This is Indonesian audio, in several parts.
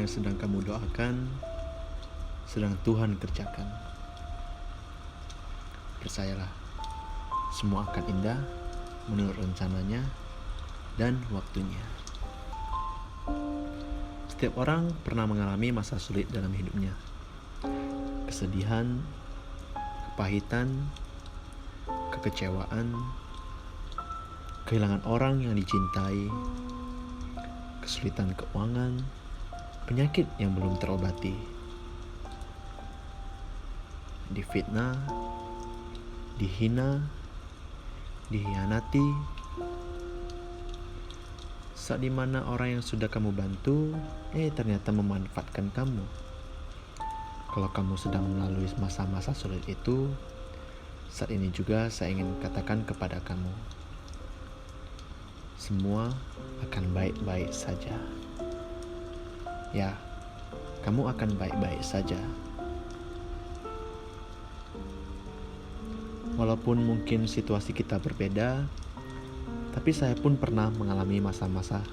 yang sedang kamu doakan sedang Tuhan kerjakan. Percayalah, semua akan indah menurut rencananya dan waktunya. Setiap orang pernah mengalami masa sulit dalam hidupnya. Kesedihan, kepahitan, kekecewaan, kehilangan orang yang dicintai, kesulitan keuangan, penyakit yang belum terobati, difitnah, dihina, dikhianati, saat dimana orang yang sudah kamu bantu ternyata memanfaatkan kamu. Kalau kamu sedang melalui masa-masa sulit itu, saat ini juga saya ingin katakan kepada kamu, semua akan baik-baik saja. Ya, kamu akan baik-baik saja. Walaupun mungkin situasi kita berbeda, tapi saya pun pernah mengalami masa-masa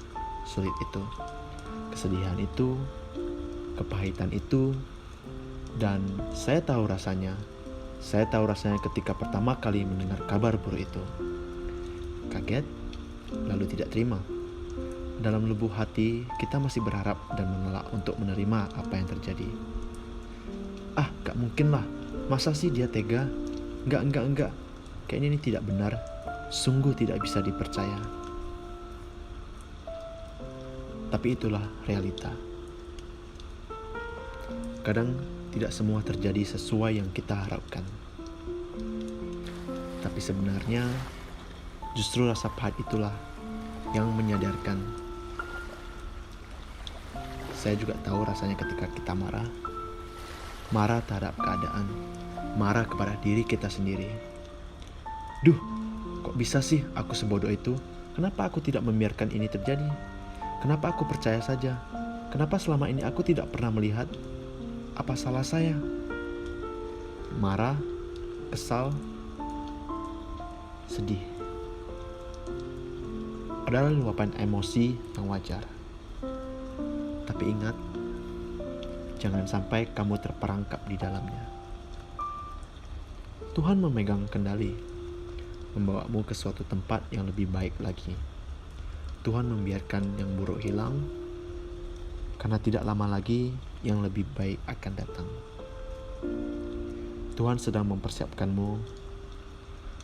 sulit itu, kesedihan itu, kepahitan itu, dan saya tahu rasanya. Saya tahu rasanya ketika pertama kali mendengar kabar buruk itu. Kaget, lalu tidak terima. Dalam lubuk hati, kita masih berharap dan menolak untuk menerima apa yang terjadi. Gak mungkin lah, masa sih dia tega? Enggak. Kayaknya ini tidak benar. Sungguh tidak bisa dipercaya. Tapi itulah realita. Kadang tidak semua terjadi sesuai yang kita harapkan. Tapi sebenarnya justru rasa pahit itulah yang menyadarkan. Saya juga tahu rasanya ketika kita marah terhadap keadaan, marah kepada diri kita sendiri. Duh, kok bisa sih aku sebodoh itu? Kenapa aku tidak membiarkan ini terjadi? Kenapa aku percaya saja? Kenapa selama ini aku tidak pernah melihat? Apa salah saya? Marah, kesal, sedih adalah luapan emosi yang wajar. Tapi ingat, jangan sampai kamu terperangkap di dalamnya. Tuhan memegang kendali, membawamu ke suatu tempat yang lebih baik lagi. Tuhan membiarkan yang buruk hilang, karena tidak lama lagi yang lebih baik akan datang. Tuhan sedang mempersiapkanmu,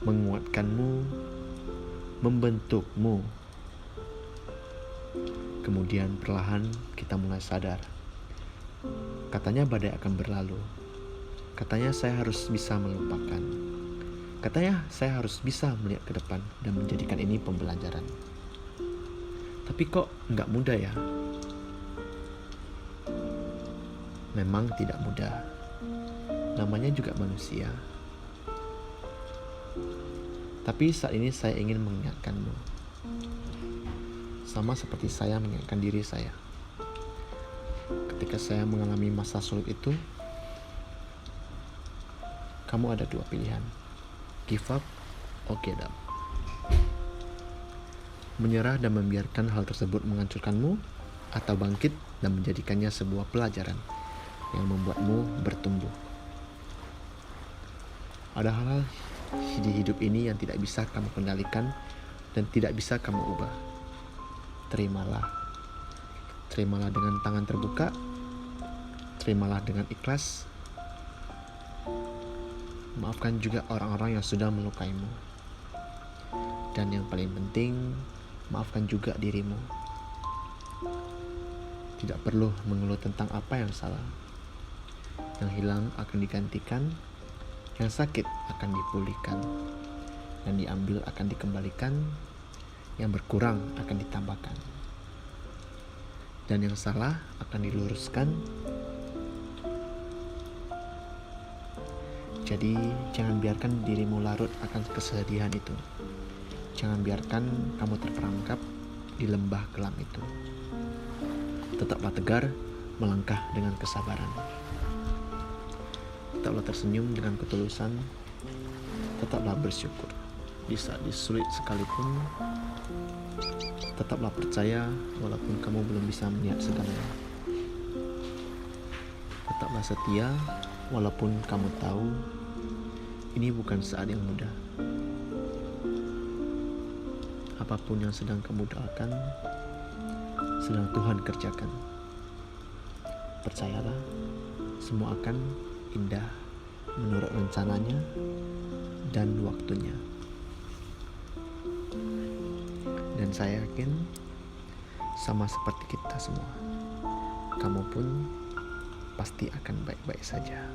menguatkanmu, membentukmu. Kemudian perlahan kita mulai sadar. Katanya badai akan berlalu. Katanya saya harus bisa melupakan. Katanya saya harus bisa melihat ke depan dan menjadikan ini pembelajaran. Tapi kok nggak mudah ya? Memang tidak mudah. Namanya juga manusia. Tapi saat ini saya ingin mengingatkanmu. Sama seperti saya mengingatkan diri saya. Ketika saya mengalami masa sulit itu, kamu ada dua pilihan. Give up or get up. Menyerah dan membiarkan hal tersebut menghancurkanmu, atau bangkit dan menjadikannya sebuah pelajaran yang membuatmu bertumbuh. Ada hal di hidup ini yang tidak bisa kamu kendalikan dan tidak bisa kamu ubah. Terimalah. Terimalah dengan tangan terbuka. Terimalah dengan ikhlas. Maafkan juga orang-orang yang sudah melukaimu. Dan yang paling penting, maafkan juga dirimu. Tidak perlu mengeluh tentang apa yang salah. Yang hilang akan digantikan, yang sakit akan dipulihkan, yang diambil akan dikembalikan, yang berkurang akan ditambahkan, dan yang salah akan diluruskan. Jadi jangan biarkan dirimu larut akan kesedihan itu. Jangan biarkan kamu terperangkap di lembah kelam itu. Tetaplah tegar, melangkah dengan kesabaran. Tetaplah tersenyum dengan ketulusan. Tetaplah bersyukur. Di saat sulit sekalipun, tetaplah percaya walaupun kamu belum bisa melihat segalanya. Tetaplah setia walaupun kamu tahu ini bukan saat yang mudah. Apapun yang sedang kamu doakan, sedang Tuhan kerjakan. Percayalah, semua akan indah menurut rencananya dan waktunya. Dan saya yakin sama seperti kita semua, kamu pun pasti akan baik-baik saja.